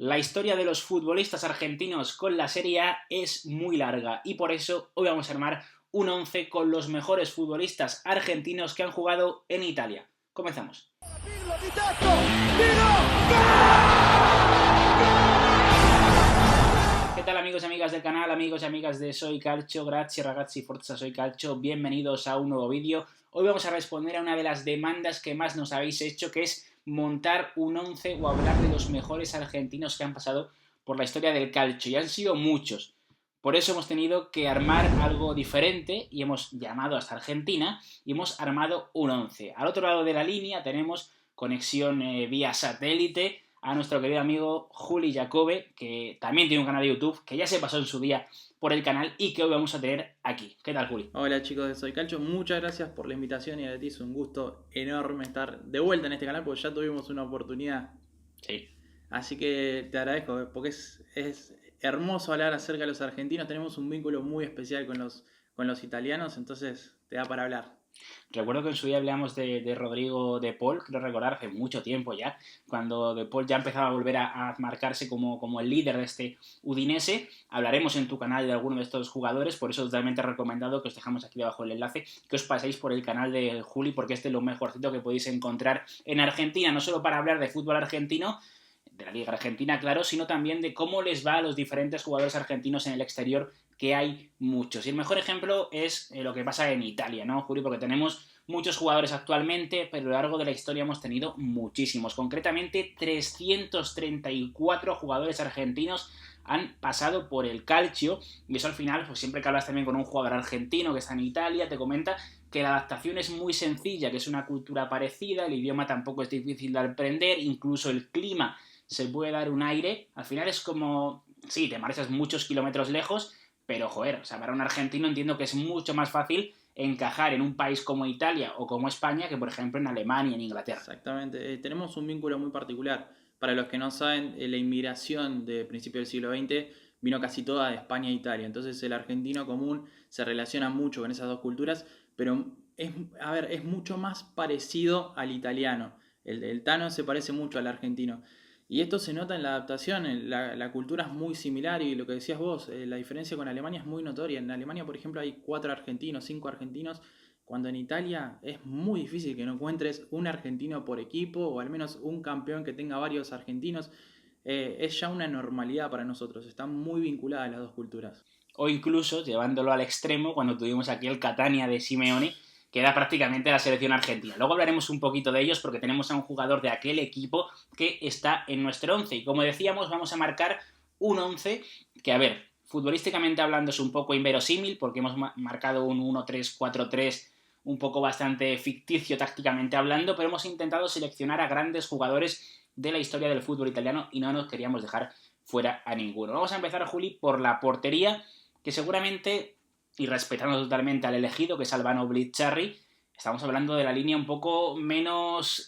La historia de los futbolistas argentinos con la Serie A es muy larga y por eso hoy vamos a armar un 11 con los mejores futbolistas argentinos que han jugado en Italia. Comenzamos. ¿Qué tal, amigos y amigas del canal, amigos y amigas de Soy Calcio? Grazie ragazzi, forza Soy Calcio, bienvenidos a un nuevo vídeo. Hoy vamos a responder a una de las demandas que más nos habéis hecho, que es montar un 11 o hablar de los mejores argentinos que han pasado por la historia del calcio, y han sido muchos. Por eso hemos tenido que armar algo diferente y hemos llamado hasta Argentina y hemos armado un 11. Al otro lado de la línea tenemos conexión vía satélite a nuestro querido amigo Juli Jacobe, que también tiene un canal de YouTube, que ya se pasó en su día por el canal y que hoy vamos a tener aquí. ¿Qué tal, Juli? Hola chicos de Soy Calcio, muchas gracias por la invitación y a ti es un gusto enorme estar de vuelta en este canal porque ya tuvimos una oportunidad. Sí. Así que te agradezco porque es hermoso hablar acerca de los argentinos, tenemos un vínculo muy especial con los italianos, entonces te da para hablar. Recuerdo que en su día hablamos de Rodrigo de Paul, creo recordar, hace mucho tiempo ya, cuando de Paul ya empezaba a volver a marcarse como el líder de este Udinese. Hablaremos en tu canal de alguno de estos jugadores, por eso totalmente recomendado que os dejamos aquí debajo el enlace, que os paséis por el canal de Juli, porque este es lo mejorcito que podéis encontrar en Argentina, no solo para hablar de fútbol argentino, de la Liga Argentina, claro, sino también de cómo les va a los diferentes jugadores argentinos en el exterior, que hay muchos. Y el mejor ejemplo es lo que pasa en Italia, ¿no, Juli? Porque tenemos muchos jugadores actualmente, pero a lo largo de la historia hemos tenido muchísimos. Concretamente, 334 jugadores argentinos han pasado por el calcio, y eso al final, pues siempre que hablas también con un jugador argentino que está en Italia, te comenta que la adaptación es muy sencilla, que es una cultura parecida, el idioma tampoco es difícil de aprender, incluso el clima se puede dar un aire. Al final es como, sí, te marchas muchos kilómetros lejos, pero joder, o sea, para un argentino entiendo que es mucho más fácil encajar en un país como Italia o como España que, por ejemplo, en Alemania, en Inglaterra. Exactamente, tenemos un vínculo muy particular. Para los que no saben, la inmigración de principios del siglo XX vino casi toda de España e Italia. Entonces el argentino común se relaciona mucho con esas dos culturas, pero es mucho más parecido al italiano. El tano se parece mucho al argentino. Y esto se nota en la adaptación, la cultura es muy similar y lo que decías vos, la diferencia con Alemania es muy notoria. En Alemania, por ejemplo, hay 4 argentinos, 5 argentinos, cuando en Italia es muy difícil que no encuentres un argentino por equipo o al menos un campeón que tenga varios argentinos. Es ya una normalidad para nosotros, están muy vinculadas las dos culturas. O incluso, llevándolo al extremo, cuando tuvimos aquí el Catania de Simeone, que era prácticamente la selección argentina. Luego hablaremos un poquito de ellos porque tenemos a un jugador de aquel equipo que está en nuestro 11. Y como decíamos, vamos a marcar un 11 que, a ver, futbolísticamente hablando es un poco inverosímil porque hemos marcado un 1-3-4-3 un poco bastante ficticio tácticamente hablando, pero hemos intentado seleccionar a grandes jugadores de la historia del fútbol italiano y no nos queríamos dejar fuera a ninguno. Vamos a empezar, Juli, por la portería, que seguramente, y respetando totalmente al elegido, que es Albano Blizzarri, estamos hablando de la línea un poco de menos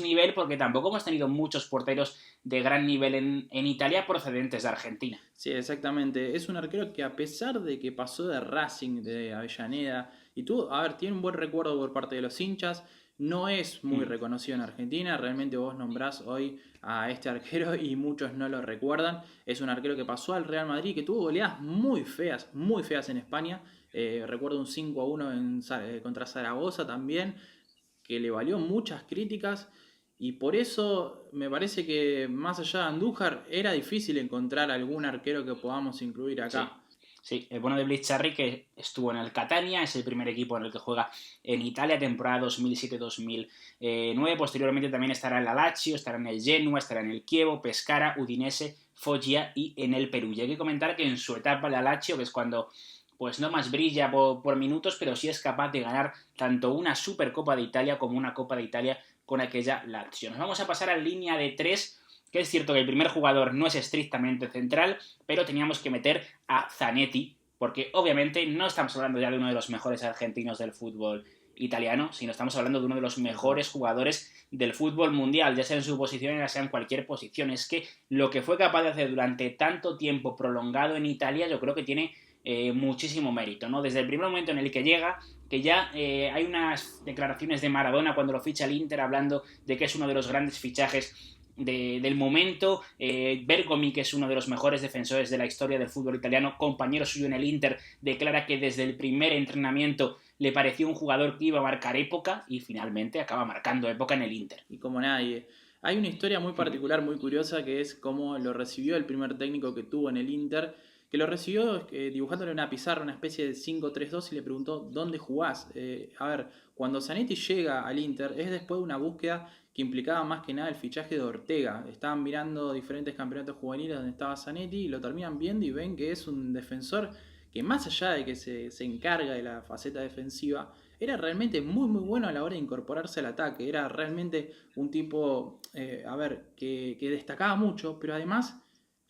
nivel, porque tampoco hemos tenido muchos porteros de gran nivel en Italia procedentes de Argentina. Sí, exactamente. Es un arquero que a pesar de que pasó de Racing, de Avellaneda, y tiene un buen recuerdo por parte de los hinchas, no es muy reconocido en Argentina. Realmente vos nombrás hoy a este arquero y muchos no lo recuerdan. Es un arquero que pasó al Real Madrid, que tuvo goleadas muy feas en España. Recuerdo un 5-1 contra Zaragoza también, que le valió muchas críticas. Y por eso me parece que más allá de Andújar era difícil encontrar algún arquero que podamos incluir acá. Sí, el bueno de Blizzarri, que estuvo en el Catania, es el primer equipo en el que juega en Italia, temporada 2007-2009. Posteriormente también estará en la Lazio, estará en el Genoa, estará en el Chievo, Pescara, Udinese, Foggia y en el Perú. Y hay que comentar que en su etapa en la Lazio, que es cuando pues no más brilla por minutos, pero sí es capaz de ganar tanto una Supercopa de Italia como una Copa de Italia con aquella Lazio. Nos vamos a pasar a línea de 3, que es cierto que el primer jugador no es estrictamente central, pero teníamos que meter a Zanetti, porque obviamente no estamos hablando ya de uno de los mejores argentinos del fútbol italiano, sino estamos hablando de uno de los mejores jugadores del fútbol mundial, ya sea en su posición, ya sea en cualquier posición. Es que lo que fue capaz de hacer durante tanto tiempo prolongado en Italia, yo creo que tiene muchísimo mérito, ¿no? Desde el primer momento en el que llega, que ya hay unas declaraciones de Maradona cuando lo ficha el Inter hablando de que es uno de los grandes fichajes del momento. Bergomi, que es uno de los mejores defensores de la historia del fútbol italiano, compañero suyo en el Inter, declara que desde el primer entrenamiento le pareció un jugador que iba a marcar época y finalmente acaba marcando época en el Inter. Y como nadie. Hay una historia muy particular, muy curiosa, que es cómo lo recibió el primer técnico que tuvo en el Inter, que lo recibió dibujándole una pizarra, una especie de 5-3-2 y le preguntó, ¿dónde jugás? A ver, cuando Zanetti llega al Inter es después de una búsqueda que implicaba más que nada el fichaje de Ortega. Estaban mirando diferentes campeonatos juveniles donde estaba Zanetti y lo terminan viendo y ven que es un defensor que más allá de que se encarga de la faceta defensiva, era realmente muy muy bueno a la hora de incorporarse al ataque. Era realmente un tipo, que destacaba mucho, pero además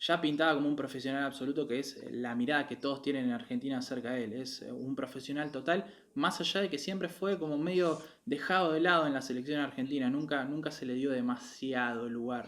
ya pintaba como un profesional absoluto, que es la mirada que todos tienen en Argentina acerca de él. Es un profesional total, más allá de que siempre fue como medio dejado de lado en la selección argentina. Nunca se le dio demasiado lugar.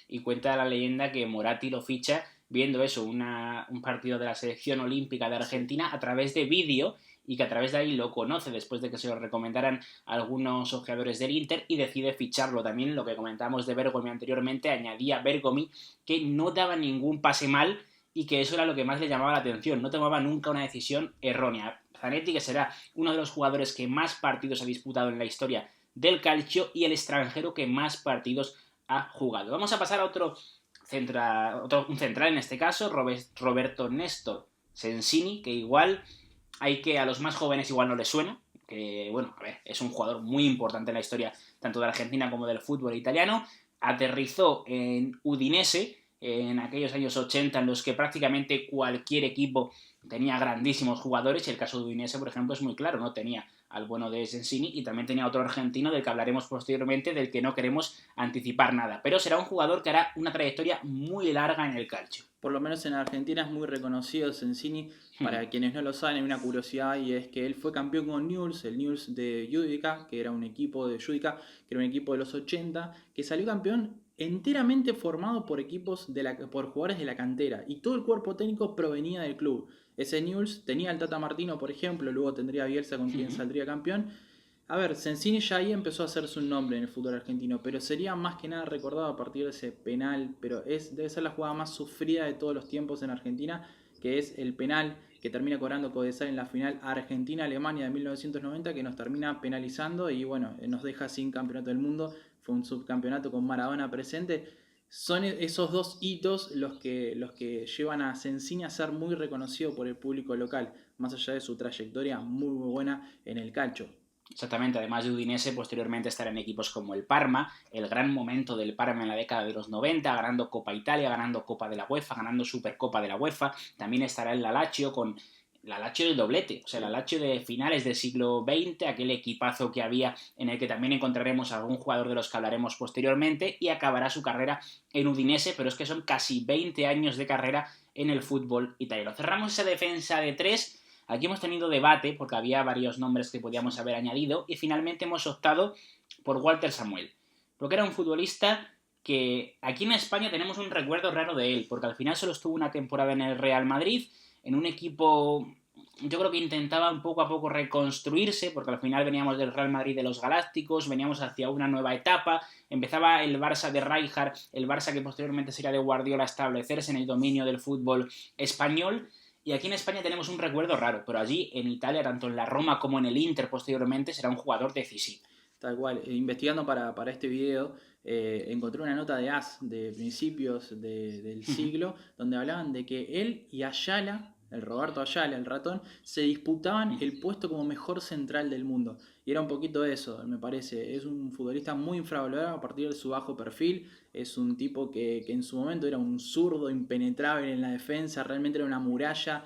Y cuenta la leyenda que Moratti lo ficha viendo eso, un partido de la selección olímpica de Argentina a través de vídeo, y que a través de ahí lo conoce después de que se lo recomendaran algunos ojeadores del Inter y decide ficharlo. También lo que comentábamos de Bergomi anteriormente, añadía Bergomi que no daba ningún pase mal y que eso era lo que más le llamaba la atención, no tomaba nunca una decisión errónea. Zanetti, que será uno de los jugadores que más partidos ha disputado en la historia del calcio y el extranjero que más partidos ha jugado. Vamos a pasar a un central en este caso, Roberto Néstor Sensini, que igual a los más jóvenes igual no les suena, que bueno, a ver, es un jugador muy importante en la historia tanto de Argentina como del fútbol italiano. Aterrizó en Udinese en aquellos años 80 en los que prácticamente cualquier equipo tenía grandísimos jugadores, y el caso de Udinese, por ejemplo, es muy claro, no tenía al bueno de Sensini y también tenía otro argentino del que hablaremos posteriormente, del que no queremos anticipar nada, pero será un jugador que hará una trayectoria muy larga en el calcio. Por lo menos en Argentina es muy reconocido Sensini. Para quienes no lo saben, hay una curiosidad, y es que él fue campeón con Newell's, el Newell's de Judica, que era un equipo de Judica, que era un equipo de los 80, que salió campeón enteramente formado por por jugadores de la cantera, y todo el cuerpo técnico provenía del club. Ese Newell's tenía al Tata Martino, por ejemplo, luego tendría a Bielsa, con quien saldría campeón. A ver, Sensini ya ahí empezó a hacerse un nombre en el fútbol argentino, pero sería más que nada recordado a partir de ese penal, pero debe ser la jugada más sufrida de todos los tiempos en Argentina, que es el penal que termina cobrando Codesal en la final Argentina-Alemania de 1990, que nos termina penalizando y bueno, nos deja sin campeonato del mundo. Fue un subcampeonato con Maradona presente. Son esos dos hitos los que llevan a Sensini a ser muy reconocido por el público local, más allá de su trayectoria muy buena en el calcio. Exactamente, además de Udinese, posteriormente estará en equipos como el Parma, el gran momento del Parma en la década de los 90, ganando Copa Italia, ganando Copa de la UEFA, ganando Supercopa de la UEFA. También estará en la Lazio con la Lazio del doblete, o sea, la Lazio de finales del siglo XX, aquel equipazo que había en el que también encontraremos a algún jugador de los que hablaremos posteriormente, y acabará su carrera en Udinese, pero es que son casi 20 años de carrera en el fútbol italiano. Cerramos esa defensa de tres. Aquí hemos tenido debate porque había varios nombres que podíamos haber añadido y finalmente hemos optado por Walter Samuel, porque era un futbolista que aquí en España tenemos un recuerdo raro de él, porque al final solo estuvo una temporada en el Real Madrid, en un equipo, yo creo que intentaba un poco a poco reconstruirse, porque al final veníamos del Real Madrid de los Galácticos, veníamos hacia una nueva etapa, empezaba el Barça de Rijkaard, el Barça que posteriormente sería de Guardiola, a establecerse en el dominio del fútbol español. Y aquí en España tenemos un recuerdo raro, pero allí en Italia, tanto en la Roma como en el Inter posteriormente, será un jugador decisivo. Tal cual. Investigando para este video, encontré una nota de AS de principios del siglo, donde hablaban de que él y Ayala, el Roberto Ayala, el ratón, se disputaban el puesto como mejor central del mundo. Y era un poquito eso, me parece. Es un futbolista muy infravalorado a partir de su bajo perfil. Es un tipo que en su momento era un zurdo impenetrable en la defensa, realmente era una muralla.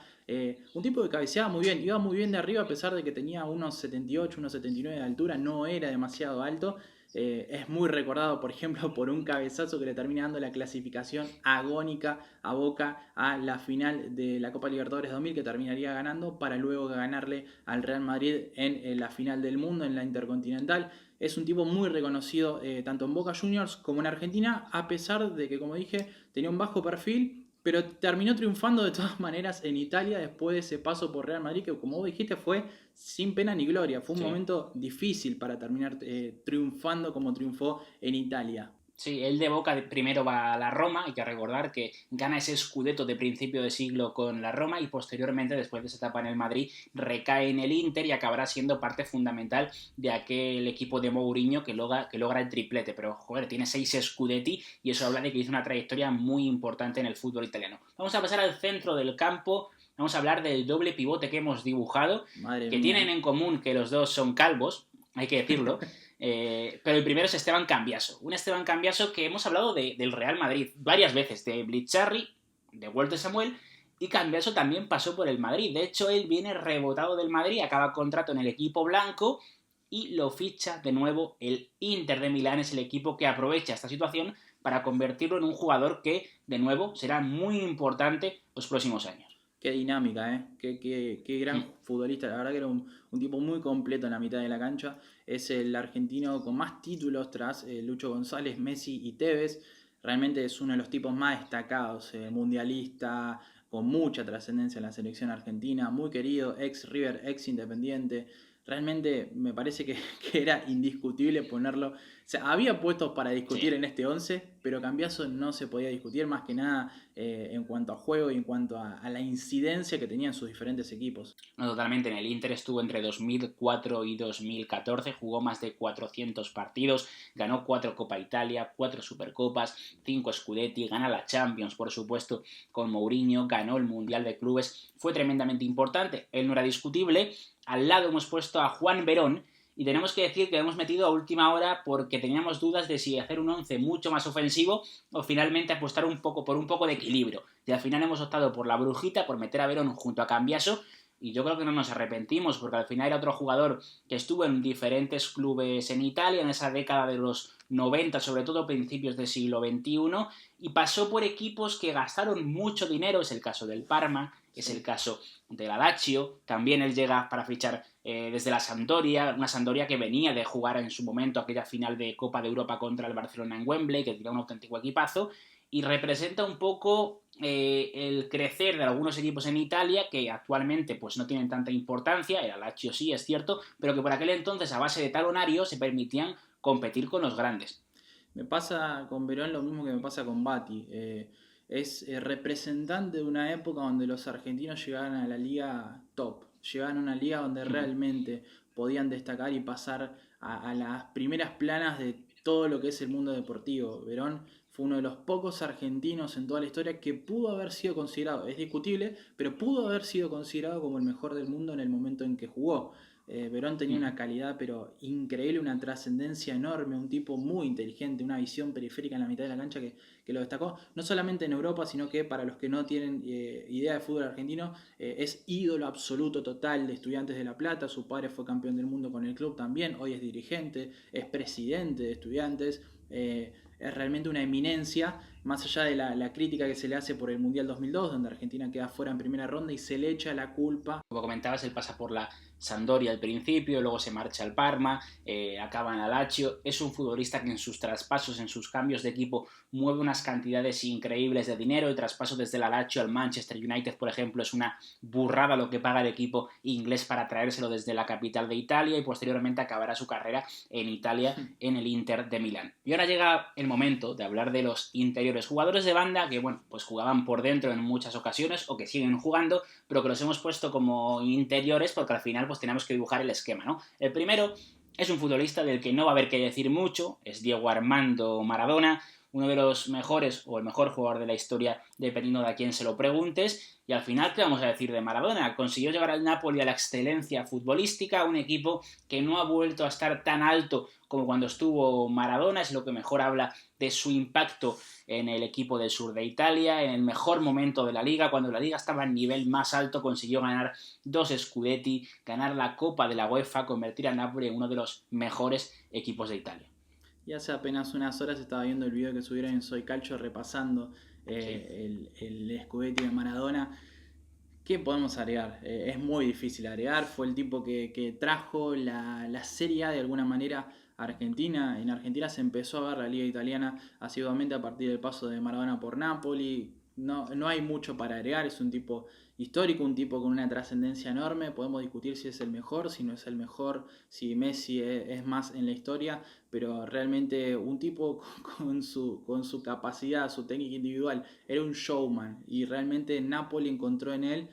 Un tipo que cabeceaba muy bien, iba muy bien de arriba a pesar de que tenía unos 78, unos 79 de altura, no era demasiado alto. Es muy recordado, por ejemplo, por un cabezazo que le termina dando la clasificación agónica a Boca a la final de la Copa Libertadores 2000, que terminaría ganando para luego ganarle al Real Madrid en la final del mundo, en la Intercontinental. Es un tipo muy reconocido tanto en Boca Juniors como en Argentina, a pesar de que, como dije, tenía un bajo perfil, pero terminó triunfando de todas maneras en Italia después de ese paso por Real Madrid, que como vos dijiste fue sin pena ni gloria. Fue un momento difícil para terminar triunfando como triunfó en Italia. Sí, él de Boca primero va a la Roma, hay que recordar que gana ese Scudetto de principio de siglo con la Roma y posteriormente, después de esa etapa en el Madrid, recae en el Inter y acabará siendo parte fundamental de aquel equipo de Mourinho que logra el triplete. Pero, joder, tiene 6 Scudetti y eso habla de que hizo una trayectoria muy importante en el fútbol italiano. Vamos a pasar al centro del campo, vamos a hablar del doble pivote que hemos dibujado, Madre que mía. tienen en común que los dos son calvos, hay que decirlo. Pero el primero es Esteban Cambiaso. Un Esteban Cambiaso que hemos hablado del Real Madrid varias veces, de Blitzarri, de Walter Samuel, y Cambiaso también pasó por el Madrid. De hecho, él viene rebotado del Madrid, acaba contrato en el equipo blanco y lo ficha de nuevo el Inter de Milán. Es el equipo que aprovecha esta situación para convertirlo en un jugador que, de nuevo, será muy importante los próximos años. Qué dinámica, ¿eh? Qué gran futbolista. La verdad que era un tipo muy completo en la mitad de la cancha. Es el argentino con más títulos tras Lucho González, Messi y Tevez. Realmente es uno de los tipos más destacados, mundialista, con mucha trascendencia en la selección argentina, muy querido, ex River, ex Independiente. Realmente me parece que, que era indiscutible ponerlo. O sea, había puestos para discutir Sí. en este 11, pero Cambiaso no se podía discutir más que nada en cuanto a juego y en cuanto a la incidencia que tenían sus diferentes equipos. No, totalmente. En el Inter estuvo entre 2004 y 2014, jugó más de 400 partidos, ganó 4 Copa Italia, 4 Supercopas, 5 Scudetti, gana la Champions, por supuesto, con Mourinho, ganó el Mundial de Clubes, fue tremendamente importante, él no era discutible. Al lado hemos puesto a Juan Verón, y tenemos que decir que lo hemos metido a última hora porque teníamos dudas de si hacer un 11 mucho más ofensivo o finalmente apostar por un poco de equilibrio. Y al final hemos optado por la brujita, por meter a Verón junto a Cambiaso, y yo creo que no nos arrepentimos porque al final era otro jugador que estuvo en diferentes clubes en Italia en esa década de los 90, sobre todo principios del siglo XXI, y pasó por equipos que gastaron mucho dinero. Es el caso del Parma, es el caso de la Lazio, también él llega para fichar desde la Sampdoria, una Sampdoria que venía de jugar en su momento aquella final de Copa de Europa contra el Barcelona en Wembley, que tenía un auténtico equipazo, y representa un poco el crecer de algunos equipos en Italia que actualmente pues no tienen tanta importancia. El Lazio sí, es cierto, pero que por aquel entonces a base de talonario se permitían competir con los grandes. Me pasa con Verón lo mismo que me pasa con Bati. Es representante de una época donde los argentinos llegaban a la liga top, llegaban a una liga donde realmente podían destacar y pasar a las primeras planas de todo lo que es el mundo deportivo. Verón fue uno de los pocos argentinos en toda la historia que pudo haber sido considerado, es discutible, pero pudo haber sido considerado como el mejor del mundo en el momento en que jugó. Verón tenía una calidad pero increíble, una trascendencia enorme, un tipo muy inteligente, una visión periférica en la mitad de la cancha que lo destacó, no solamente en Europa, sino que para los que no tienen idea de fútbol argentino, es ídolo absoluto total de Estudiantes de La Plata. Su padre fue campeón del mundo con el club también, hoy es dirigente, es presidente de Estudiantes. Es realmente una eminencia, más allá de la crítica que se le hace por el Mundial 2002, donde Argentina queda fuera en primera ronda y se le echa la culpa. Como comentabas, él pasa por la Sampdoria al principio, luego se marcha al Parma, acaba en la Lazio. Es un futbolista que en sus traspasos, en sus cambios de equipo, mueve unas cantidades increíbles de dinero. El traspaso desde la Lazio al Manchester United, por ejemplo, es una burrada lo que paga el equipo inglés para traérselo desde la capital de Italia, y posteriormente acabará su carrera en Italia en el Inter de Milán. Y ahora llega el momento de hablar de los interiores, jugadores de banda que, bueno, pues jugaban por dentro en muchas ocasiones o que siguen jugando, pero que los hemos puesto como interiores porque al final pues tenemos que dibujar el esquema, ¿no? El primero es un futbolista del que no va a haber que decir mucho, es Diego Armando Maradona, uno de los mejores o el mejor jugador de la historia, dependiendo de a quién se lo preguntes. Y al final, ¿qué vamos a decir de Maradona? Consiguió llevar al Napoli a la excelencia futbolística, un equipo que no ha vuelto a estar tan alto como cuando estuvo Maradona. Es lo que mejor habla de su impacto en el equipo del sur de Italia, en el mejor momento de la liga, cuando la liga estaba en nivel más alto, consiguió ganar 2 Scudetti, ganar la Copa de la UEFA, convertir a Napoli en uno de los mejores equipos de Italia. Y hace apenas unas horas estaba viendo el video que subieron en Soy Calcio repasando Sí. el Scudetti de Maradona. ¿Qué podemos agregar? Es muy difícil agregar. Fue el tipo que trajo la Serie A de alguna manera a Argentina. En Argentina se empezó a ver la liga italiana asiduamente a partir del paso de Maradona por Napoli. no hay mucho para agregar, es un tipo histórico, un tipo con una trascendencia enorme, podemos discutir si es el mejor, si no es el mejor, si Messi es más en la historia, pero realmente un tipo con su capacidad, su técnica individual, era un showman y realmente Napoli encontró en él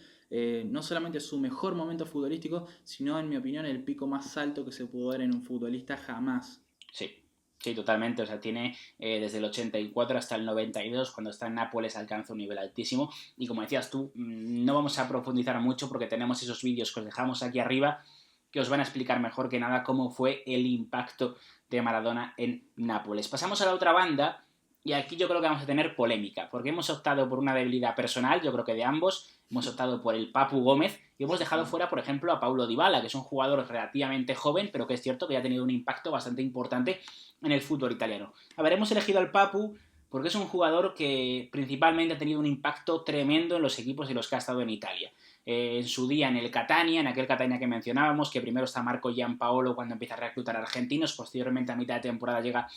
no solamente su mejor momento futbolístico, sino en mi opinión el pico más alto que se pudo ver en un futbolista jamás. Sí, sí, totalmente. O sea, tiene desde el 84 hasta el 92, cuando está en Nápoles, alcanza un nivel altísimo. Y como decías tú, no vamos a profundizar mucho porque tenemos esos vídeos que os dejamos aquí arriba que os van a explicar mejor que nada cómo fue el impacto de Maradona en Nápoles. Pasamos a la otra banda y aquí yo creo que vamos a tener polémica, porque hemos optado por una debilidad personal, yo creo que de ambos, hemos optado por el Papu Gómez y hemos dejado fuera, por ejemplo, a Paulo Dybala, que es un jugador relativamente joven, pero que es cierto que ya ha tenido un impacto bastante importante en el fútbol italiano. A ver, hemos elegido al Papu porque es un jugador que principalmente ha tenido un impacto tremendo en los equipos en los que ha estado en Italia. En su día en el Catania, en aquel Catania que mencionábamos, que primero está Marco Giampaolo cuando empieza a reclutar argentinos, posteriormente a mitad de temporada llega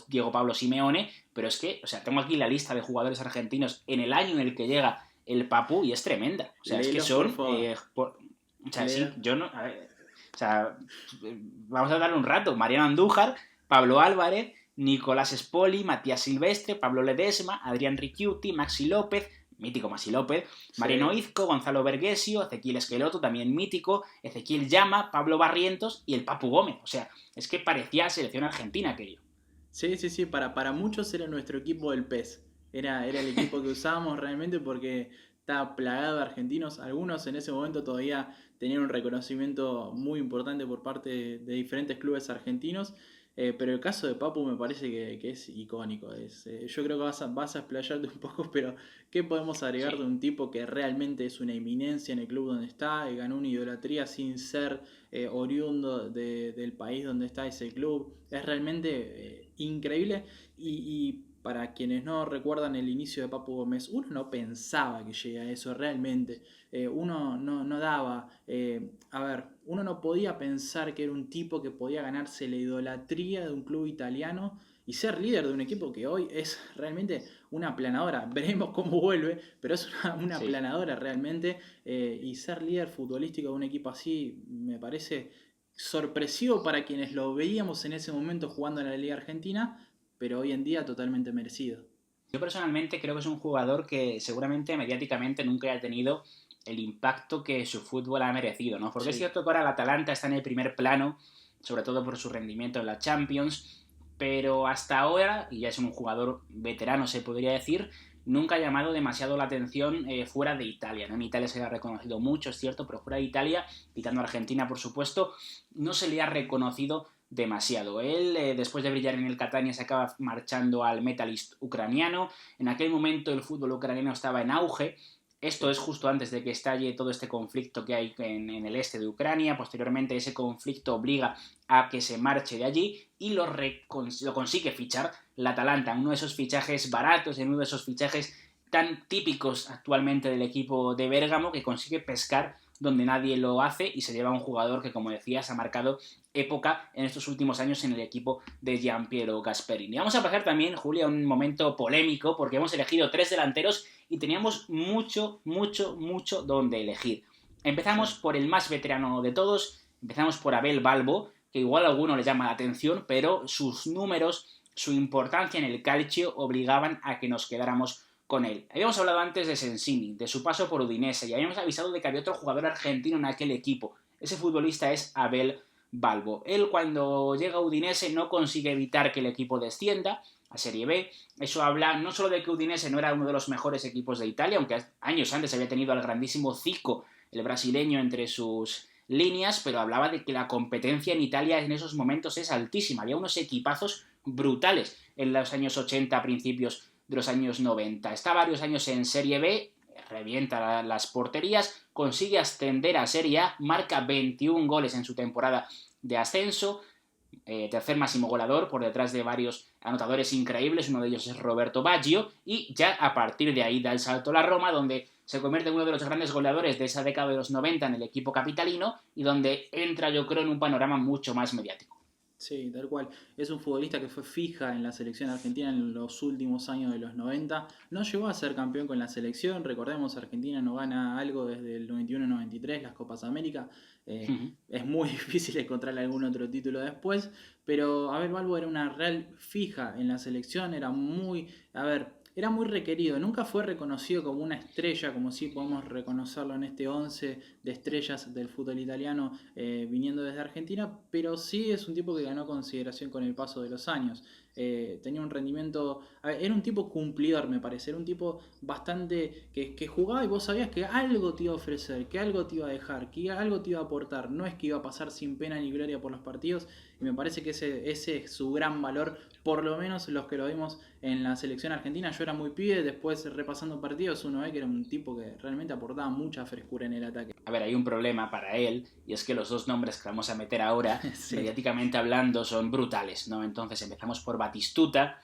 Diego Pablo Simeone, pero es que, o sea, tengo aquí la lista de jugadores argentinos en el año en el que llega el Papu y es tremenda. O sea, Léelos, es que son... por o sea, sí, favor. yo no... A ver, o sea, vamos a darle un rato. Mariano Andújar, Pablo Álvarez, Nicolás Spoli, Matías Silvestre, Pablo Ledesma, Adrián Ricciuti, Maxi López, mítico Maxi López, Mariano Izco, Gonzalo Vergesio, Ezequiel Esqueloto, también mítico, Ezequiel Llama, Pablo Barrientos y el Papu Gómez. O sea, es que parecía selección argentina aquello. Sí, sí, sí, para muchos era nuestro equipo del PES. Era el equipo que usábamos realmente porque estaba plagado de argentinos. Algunos en ese momento todavía tenían un reconocimiento muy importante por parte de diferentes clubes argentinos. Pero el caso de Papu me parece que es icónico. Yo creo que vas a explayarte un poco, pero ¿qué podemos agregar de Sí. un tipo que realmente es una eminencia en el club donde está y ganó una idolatría sin ser oriundo del país donde está ese club? Es realmente increíble y para quienes no recuerdan el inicio de Papu Gómez, uno no pensaba que llegue a eso realmente. Uno no daba, a ver, uno no podía pensar que era un tipo que podía ganarse la idolatría de un club italiano y ser líder de un equipo que hoy es realmente una aplanadora. Veremos cómo vuelve, pero es una Sí. aplanadora realmente. Y ser líder futbolístico de un equipo así me parece sorpresivo para quienes lo veíamos en ese momento jugando en la Liga Argentina, pero hoy en día totalmente merecido. Yo personalmente creo que es un jugador que seguramente mediáticamente nunca haya tenido el impacto que su fútbol ha merecido, ¿no? Porque es Sí, cierto que ahora el Atalanta está en el primer plano, sobre todo por su rendimiento en la Champions, pero hasta ahora, y ya es un jugador veterano se podría decir, nunca ha llamado demasiado la atención fuera de Italia, ¿no? En Italia se le ha reconocido mucho, es cierto, pero fuera de Italia, quitando a Argentina por supuesto, no se le ha reconocido demasiado. Él, después de brillar en el Catania, se acaba marchando al Metalist ucraniano. En aquel momento el fútbol ucraniano estaba en auge. Esto sí. es justo antes de que estalle todo este conflicto que hay en el este de Ucrania. Posteriormente ese conflicto obliga a que se marche de allí y lo consigue fichar la Atalanta. Uno de esos fichajes baratos, en uno de esos fichajes tan típicos actualmente del equipo de Bérgamo, que consigue pescar donde nadie lo hace y se lleva a un jugador que, como decías, ha marcado época en estos últimos años en el equipo de Gianpiero Gasperini. Y vamos a pasar también, Julia, a un momento polémico porque hemos elegido 3 delanteros y teníamos mucho donde elegir. Sí. Empezamos por el más veterano de todos, empezamos por Abel Balbo, que igual a alguno le llama la atención, pero sus números, su importancia en el calcio obligaban a que nos quedáramos con él. Habíamos hablado antes de Sensini, de su paso por Udinese, y habíamos avisado de que había otro jugador argentino en aquel equipo. Ese futbolista es Abel Balbo. Él cuando llega a Udinese no consigue evitar que el equipo descienda a Serie B. Eso habla no solo de que Udinese no era uno de los mejores equipos de Italia, aunque años antes había tenido al grandísimo Zico, el brasileño, entre sus líneas, pero hablaba de que la competencia en Italia en esos momentos es altísima. Había unos equipazos brutales en los años 80, a principios de los años 90. Está varios años en Serie B, revienta las porterías, consigue ascender a Serie A, marca 21 goles en su temporada de ascenso, tercer máximo goleador por detrás de varios anotadores increíbles, uno de ellos es Roberto Baggio, y ya a partir de ahí da el salto a la Roma, donde se convierte en uno de los grandes goleadores de esa década de los 90 en el equipo capitalino y donde entra, yo creo, en un panorama mucho más mediático. Sí, tal cual. Es un futbolista que fue fija en la selección argentina en los últimos años de los 90. No llegó a ser campeón con la selección. Recordemos, Argentina no gana algo desde el 91-93, las Copas América. Es muy difícil encontrar algún otro título después. Pero Abel Balbo era una real fija en la selección. Era muy... A ver, era muy requerido. Nunca fue reconocido como una estrella, como sí podemos reconocerlo en este 11 de estrellas del fútbol italiano viniendo desde Argentina, pero sí es un tipo que ganó consideración con el paso de los años. Tenía un rendimiento, era un tipo cumplidor, me parece, era un tipo bastante que jugaba y vos sabías que algo te iba a ofrecer, que algo te iba a dejar, que algo te iba a aportar, no es que iba a pasar sin pena ni gloria por los partidos, y me parece que ese es su gran valor, por lo menos los que lo vimos en la selección argentina. Yo era muy pibe, después repasando partidos uno ve que era un tipo que realmente aportaba mucha frescura en el ataque. A ver, hay un problema para él, y es que los dos nombres que vamos a meter ahora, Sí. mediáticamente hablando, son brutales, ¿no? Entonces empezamos por Batistuta,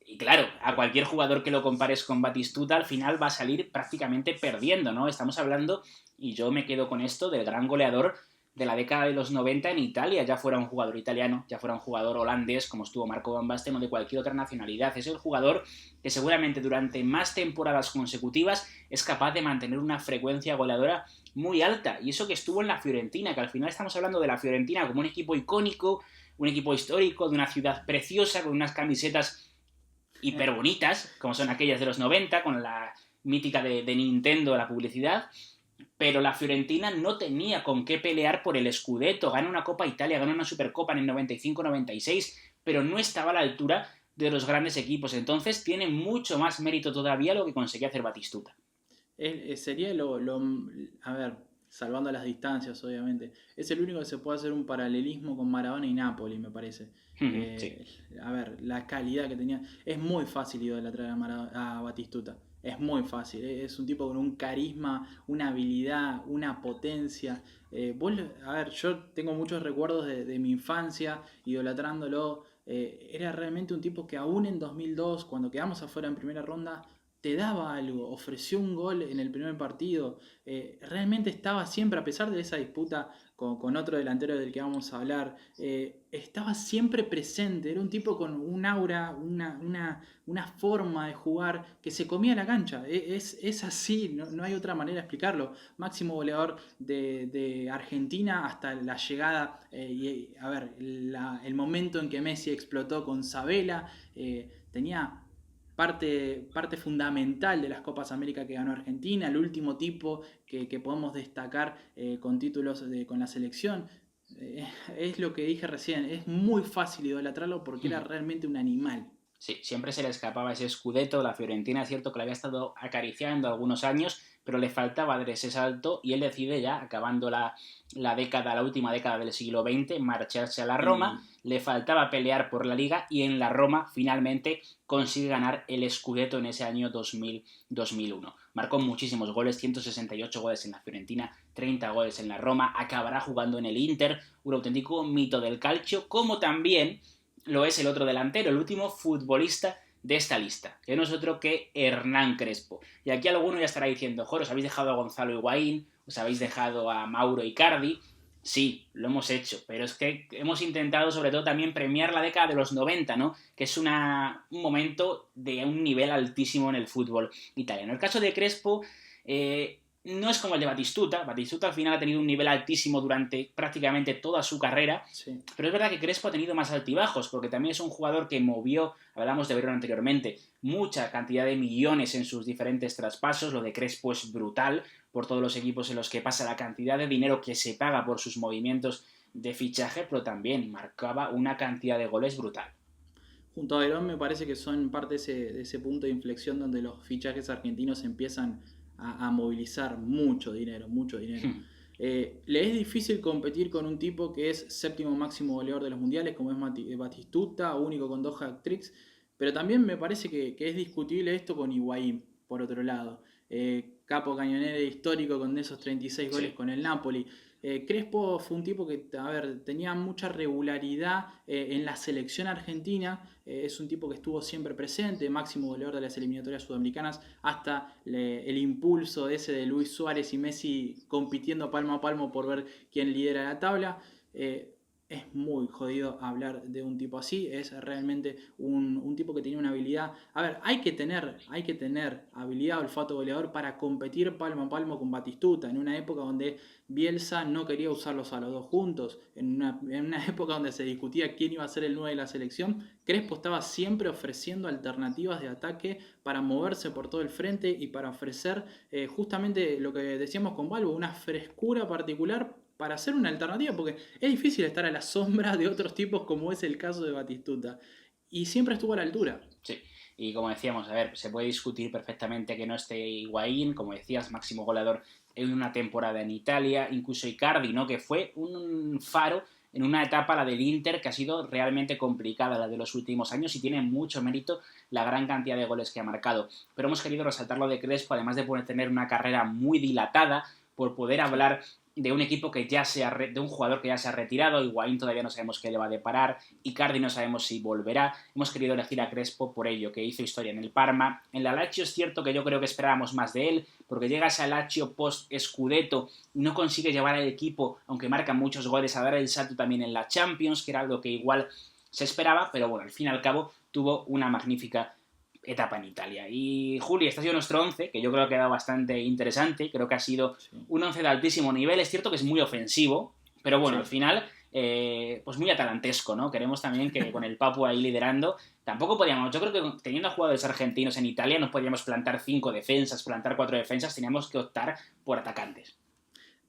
y claro, a cualquier jugador que lo compares con Batistuta, al final va a salir prácticamente perdiendo, ¿no? Estamos hablando, y yo me quedo con esto, del gran goleador de la década de los 90 en Italia, ya fuera un jugador italiano, ya fuera un jugador holandés, como estuvo Marco Van Basten, o de cualquier otra nacionalidad. Es el jugador que seguramente durante más temporadas consecutivas es capaz de mantener una frecuencia goleadora muy alta, y eso que estuvo en la Fiorentina, que al final estamos hablando de la Fiorentina como un equipo icónico, un equipo histórico, de una ciudad preciosa, con unas camisetas hiper bonitas, como son aquellas de los 90, con la mítica de Nintendo, la publicidad, pero la Fiorentina no tenía con qué pelear por el Scudetto. Gana una Copa Italia, gana una Supercopa en el 95-96, pero no estaba a la altura de los grandes equipos. Entonces tiene mucho más mérito todavía lo que conseguía hacer Batistuta. Sería a ver, salvando las distancias, obviamente. Es el único que se puede hacer un paralelismo con Maradona y Napoli, me parece. Sí. A ver, la calidad que tenía. Es muy fácil idolatrar a Batistuta. Es muy fácil. Es un tipo con un carisma, una habilidad, una potencia. A ver, yo tengo muchos recuerdos de mi infancia idolatrándolo. Era realmente un tipo que aún en 2002, cuando quedamos afuera en primera ronda, te daba algo, ofreció un gol en el primer partido, realmente estaba siempre, a pesar de esa disputa con otro delantero del que vamos a hablar, estaba siempre presente, era un tipo con un aura, una forma de jugar que se comía la cancha, es así, no hay otra manera de explicarlo. Máximo goleador de Argentina hasta la llegada, a ver, el momento en que Messi explotó con Sabela, tenía parte fundamental de las Copas América que ganó Argentina, el último tipo que podemos destacar con títulos con la selección. Es lo que dije recién, es muy fácil idolatrarlo porque era realmente un animal. Sí, siempre se le escapaba ese Scudetto. La Fiorentina es cierto que le había estado acariciando algunos años, pero le faltaba dar ese salto, y él decide ya, acabando la última década del siglo XX, marcharse a la Roma. Le faltaba pelear por la Liga, y en la Roma finalmente consigue ganar el Scudetto en ese año 2000-2001. Marcó muchísimos goles, 168 goles en la Fiorentina, 30 goles en la Roma, acabará jugando en el Inter, un auténtico mito del calcio, como también lo es el otro delantero, el último futbolista de esta lista, que no es otro que Hernán Crespo. Y aquí alguno ya estará diciendo, joder, os habéis dejado a Gonzalo Higuaín, os habéis dejado a Mauro Icardi. Sí, lo hemos hecho, pero es que hemos intentado sobre todo también premiar la década de los 90, ¿no? Que es un momento de un nivel altísimo en el fútbol italiano. El caso de Crespo no es como el de Batistuta. Batistuta al final ha tenido un nivel altísimo durante prácticamente toda su carrera, Sí. pero es verdad que Crespo ha tenido más altibajos, porque también es un jugador que movió, hablamos de verlo anteriormente, mucha cantidad de millones en sus diferentes traspasos. Lo de Crespo es brutal por todos los equipos en los que pasa, la cantidad de dinero que se paga por sus movimientos de fichaje, pero también marcaba una cantidad de goles brutal. Junto a Verón me parece que son parte de ese punto de inflexión donde los fichajes argentinos empiezan a movilizar mucho dinero, mucho dinero. Le es difícil competir con un tipo que es séptimo máximo goleador de los mundiales, como es Batistuta, único con 2 hat-tricks, pero también me parece que es discutible esto con Higuaín, por otro lado. Capo cañonero histórico con esos 36 goles Sí. con el Napoli. Crespo fue un tipo que, a ver, tenía mucha regularidad en la selección argentina. Es un tipo que estuvo siempre presente, máximo goleador de las eliminatorias sudamericanas, hasta el impulso ese de Luis Suárez y Messi compitiendo palmo a palmo por ver quién lidera la tabla. es muy jodido hablar de un tipo así. Es realmente un tipo que tenía una habilidad. A ver, hay que tener habilidad, olfato goleador para competir palmo a palmo con Batistuta. En una época donde Bielsa no quería usarlos a los dos juntos. En una época donde se discutía quién iba a ser el 9 de la selección. Crespo estaba siempre ofreciendo alternativas de ataque para moverse por todo el frente y para ofrecer justamente lo que decíamos con Balbo, una frescura particular para hacer una alternativa, porque es difícil estar a la sombra de otros tipos como es el caso de Batistuta. Y siempre estuvo a la altura. Sí, y como decíamos, a ver, se puede discutir perfectamente que no esté Higuaín, como decías, máximo goleador en una temporada en Italia, incluso Icardi, ¿no? Que fue un faro en una etapa, la del Inter, que ha sido realmente complicada, la de los últimos años, y tiene mucho mérito la gran cantidad de goles que ha marcado. Pero hemos querido resaltar lo de Crespo, además de poder tener una carrera muy dilatada, por poder hablar de un equipo que ya se ha de un jugador que ya se ha retirado. Higuaín todavía no sabemos qué le va a deparar, Icardi no sabemos si volverá. Hemos querido elegir a Crespo por ello, que hizo historia en el Parma. En la Lazio es cierto que yo creo que esperábamos más de él, porque llega a esa Lazio post-Scudetto y no consigue llevar al equipo, aunque marca muchos goles, a dar el salto también en la Champions, que era algo que igual se esperaba, pero bueno, al fin y al cabo tuvo una magnífica etapa en Italia. Y Juli, este ha sido nuestro 11, que yo creo que ha quedado bastante interesante. Creo que ha sido un 11 de altísimo nivel. Es cierto que es muy ofensivo, pero bueno, al final, pues muy atalantesco, ¿no? Queremos también que con el Papu ahí liderando, tampoco podíamos, yo creo que teniendo a jugadores argentinos en Italia no podíamos plantar 5 defensas, plantar 4 defensas, teníamos que optar por atacantes.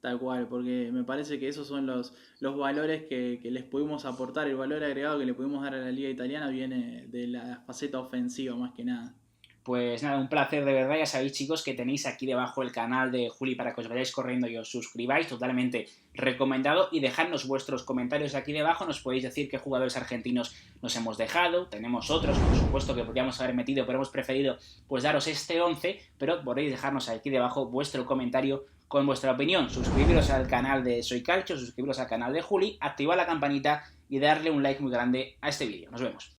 Tal cual, porque me parece que esos son los valores que les pudimos aportar. El valor agregado que le pudimos dar a la liga italiana viene de la faceta ofensiva más que nada. Pues nada, un placer de verdad. Ya sabéis, chicos, que tenéis aquí debajo el canal de Juli para que os vayáis corriendo y os suscribáis, totalmente recomendado. Y dejadnos vuestros comentarios aquí debajo. Nos podéis decir qué jugadores argentinos nos hemos dejado. Tenemos otros, por supuesto, que podríamos haber metido, pero hemos preferido pues daros este 11. Pero podéis dejarnos aquí debajo vuestro comentario con vuestra opinión. Suscribiros al canal de Soy Calcio, suscribiros al canal de Juli, activad la campanita y darle un like muy grande a este vídeo. Nos vemos.